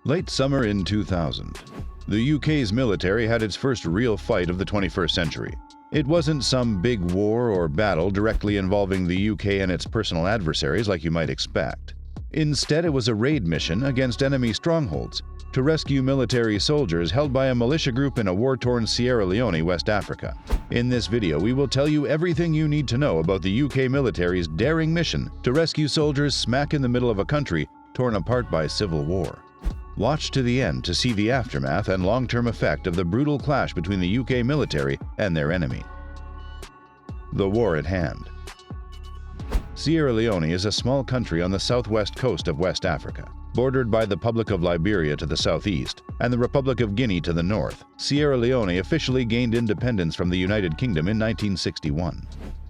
Late summer in 2000, the UK's military had its first real fight of the 21st century. It wasn't some big war or battle directly involving the UK and its personal adversaries like you might expect. Instead, it was a raid mission against enemy strongholds to rescue military soldiers held by a militia group in a war-torn Sierra Leone, West Africa. In this video, we will tell you everything you need to know about the UK military's daring mission to rescue soldiers smack in the middle of a country torn apart by civil war. Watch to the end to see the aftermath and long-term effect of the brutal clash between the UK military and their enemy. The war at hand. Sierra Leone is a small country on the southwest coast of West Africa. Bordered by the Republic of Liberia to the southeast and the Republic of Guinea to the north, Sierra Leone officially gained independence from the United Kingdom in 1961.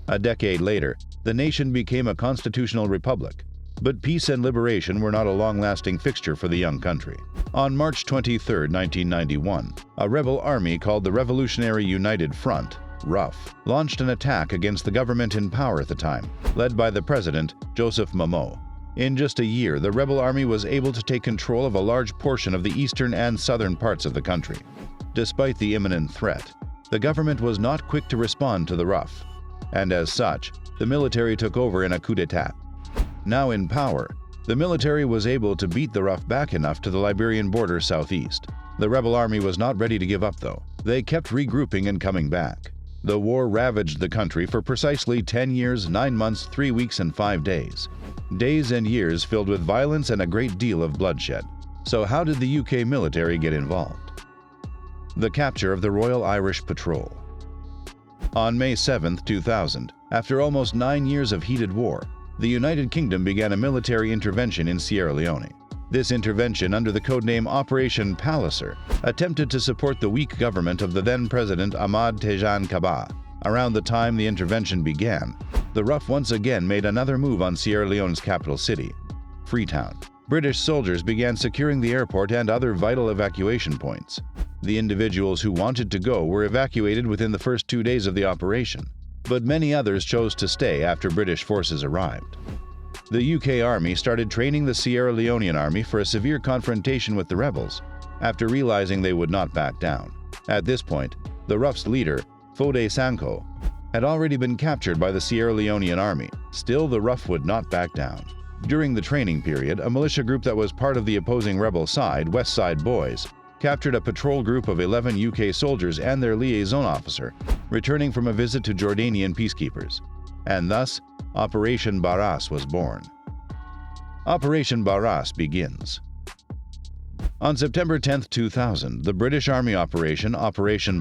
A decade later, the nation became a constitutional republic. But peace and liberation were not a long-lasting fixture for the young country. On March 23, 1991, a rebel army called the Revolutionary United Front, RUF, launched an attack against the government in power at the time, led by the president, Joseph Mamo. In just a year, the rebel army was able to take control of a large portion of the eastern and southern parts of the country. Despite the imminent threat, the government was not quick to respond to the RUF, and as such, the military took over in a coup d'etat. Now in power, the military was able to beat the RUF back enough to the Liberian border southeast. The rebel army was not ready to give up, though. They kept regrouping and coming back. The war ravaged the country for precisely 10 years, 9 months, 3 weeks, and 5 days. Days and years filled with violence and a great deal of bloodshed. So how did the UK military get involved? The capture of the Royal Irish Patrol. On May 7, 2000, after almost 9 years of heated war, the United Kingdom began a military intervention in Sierra Leone. This intervention, under the codename Operation Palliser, attempted to support the weak government of the then-President Ahmad Tejan Kaba. Around the time the intervention began, the RUF once again made another move on Sierra Leone's capital city, Freetown. British soldiers began securing the airport and other vital evacuation points. The individuals who wanted to go were evacuated within the first 2 days of the operation, but many others chose to stay after British forces arrived. The UK Army started training the Sierra Leonean Army for a severe confrontation with the rebels, after realizing they would not back down. At this point, the RUF's leader, Foday Sankoh, had already been captured by the Sierra Leonean Army. Still, the RUF would not back down. During the training period, a militia group that was part of the opposing rebel side, West Side Boys, captured a patrol group of 11 UK soldiers and their liaison officer, returning from a visit to Jordanian peacekeepers. And thus, Operation Barras was born. Operation Barras begins. On September 10, 2000, the British Army Operation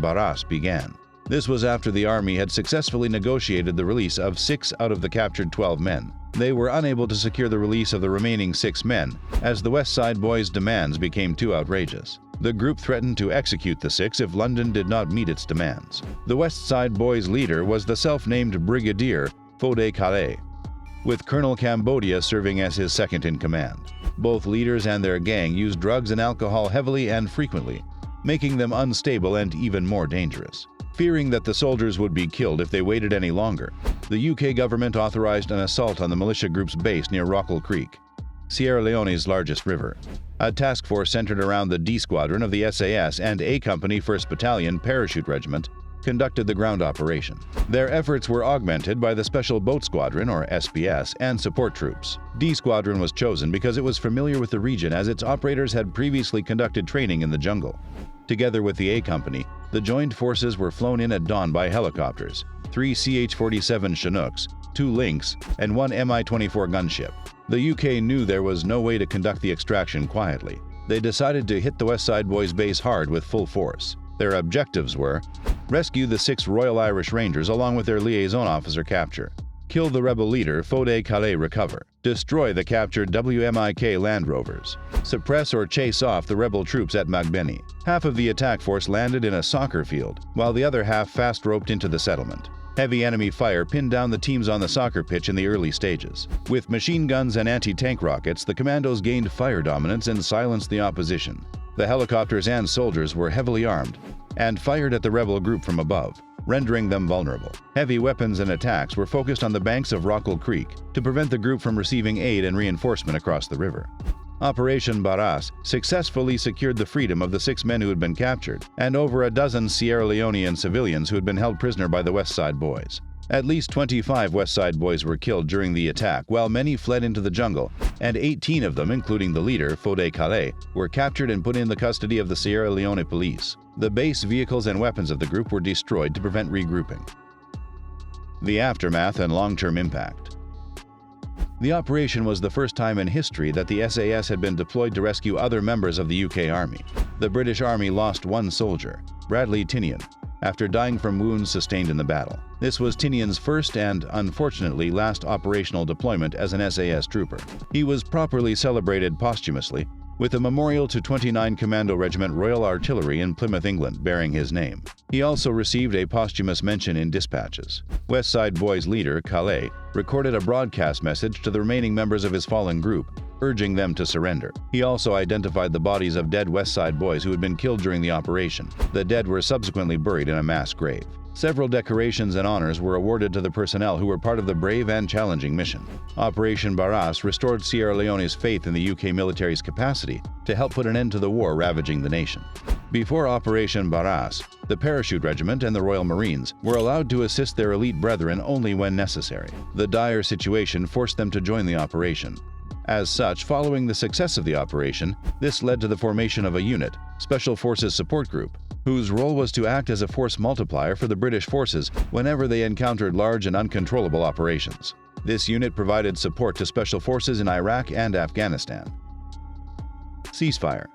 Barras began. This was after the Army had successfully negotiated the release of 6 out of the captured 12 men. They were unable to secure the release of the remaining 6 men, as the West Side Boys' demands became too outrageous. The group threatened to execute the 6 if London did not meet its demands. The West Side Boys' leader was the self-named Brigadier Foday Kale, with Colonel Cambodia serving as his second-in-command. Both leaders and their gang used drugs and alcohol heavily and frequently, making them unstable and even more dangerous. Fearing that the soldiers would be killed if they waited any longer, the UK government authorized an assault on the militia group's base near Rockall Creek, Sierra Leone's largest river. A task force centered around the D Squadron of the SAS and A Company 1st Battalion Parachute Regiment conducted the ground operation. Their efforts were augmented by the Special Boat Squadron, or SPS, and support troops. D Squadron was chosen because it was familiar with the region, as its operators had previously conducted training in the jungle. Together with the A Company, the joined forces were flown in at dawn by helicopters, 3 CH-47 Chinooks, 2 Lynx, and 1 Mi-24 gunship. The UK knew there was no way to conduct the extraction quietly. They decided to hit the West Side Boys' base hard with full force. Their objectives were: rescue the 6 Royal Irish Rangers along with their liaison officer capture, kill the rebel leader Foday Kale recover, destroy the captured WMIK Land Rovers, suppress or chase off the rebel troops at Magbeni. Half of the attack force landed in a soccer field, while the other half fast-roped into the settlement. Heavy enemy fire pinned down the teams on the soccer pitch in the early stages. With machine guns and anti-tank rockets, the commandos gained fire dominance and silenced the opposition. The helicopters and soldiers were heavily armed and fired at the rebel group from above, rendering them vulnerable. Heavy weapons and attacks were focused on the banks of Rockall Creek to prevent the group from receiving aid and reinforcement across the river. Operation Barras successfully secured the freedom of the 6 men who had been captured and over a dozen Sierra Leonean civilians who had been held prisoner by the West Side Boys. At least 25 West Side Boys were killed during the attack, while many fled into the jungle, and 18 of them, including the leader, Fode Calais, were captured and put in the custody of the Sierra Leone police. The base, vehicles, and weapons of the group were destroyed to prevent regrouping. The aftermath and long-term impact. The operation was the first time in history that the SAS had been deployed to rescue other members of the UK Army. The British Army lost 1 soldier, Bradley Tinian, after dying from wounds sustained in the battle. This was Tinian's first and, unfortunately, last operational deployment as an SAS trooper. He was properly celebrated posthumously with a memorial to 29 Commando Regiment Royal Artillery in Plymouth, England, bearing his name. He also received a posthumous mention in dispatches. West Side Boys leader, Calais, recorded a broadcast message to the remaining members of his fallen group, urging them to surrender. He also identified the bodies of dead West Side Boys who had been killed during the operation. The dead were subsequently buried in a mass grave. Several decorations and honors were awarded to the personnel who were part of the brave and challenging mission. Operation Barras restored Sierra Leone's faith in the UK military's capacity to help put an end to the war ravaging the nation. Before Operation Barras, the Parachute Regiment and the Royal Marines were allowed to assist their elite brethren only when necessary. The dire situation forced them to join the operation. As such, following the success of the operation, this led to the formation of a unit, Special Forces Support Group, whose role was to act as a force multiplier for the British forces whenever they encountered large and uncontrollable operations. This unit provided support to special forces in Iraq and Afghanistan. Ceasefire.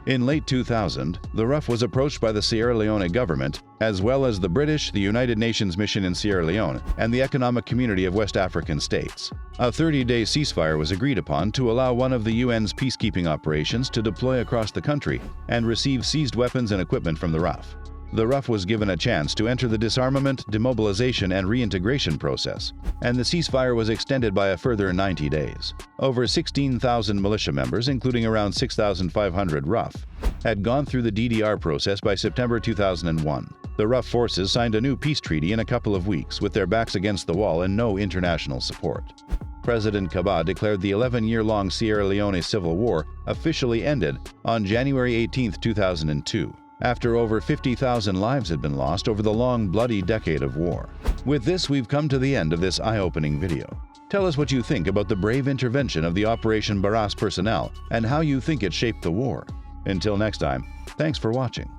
In late 2000, the RUF was approached by the Sierra Leone government, as well as the British, the United Nations mission in Sierra Leone, and the Economic Community of West African States. A 30-day ceasefire was agreed upon to allow one of the UN's peacekeeping operations to deploy across the country and receive seized weapons and equipment from the RUF. The RUF was given a chance to enter the disarmament, demobilization, and reintegration process, and the ceasefire was extended by a further 90 days. Over 16,000 militia members, including around 6,500 RUF, had gone through the DDR process by September 2001. The RUF forces signed a new peace treaty in a couple of weeks, with their backs against the wall and no international support. President Kaba declared the 11-year-long Sierra Leone Civil War officially ended on January 18, 2002. After over 50,000 lives had been lost over the long, bloody decade of war. With this, we've come to the end of this eye-opening video. Tell us what you think about the brave intervention of the Operation Barras personnel and how you think it shaped the war. Until next time, thanks for watching.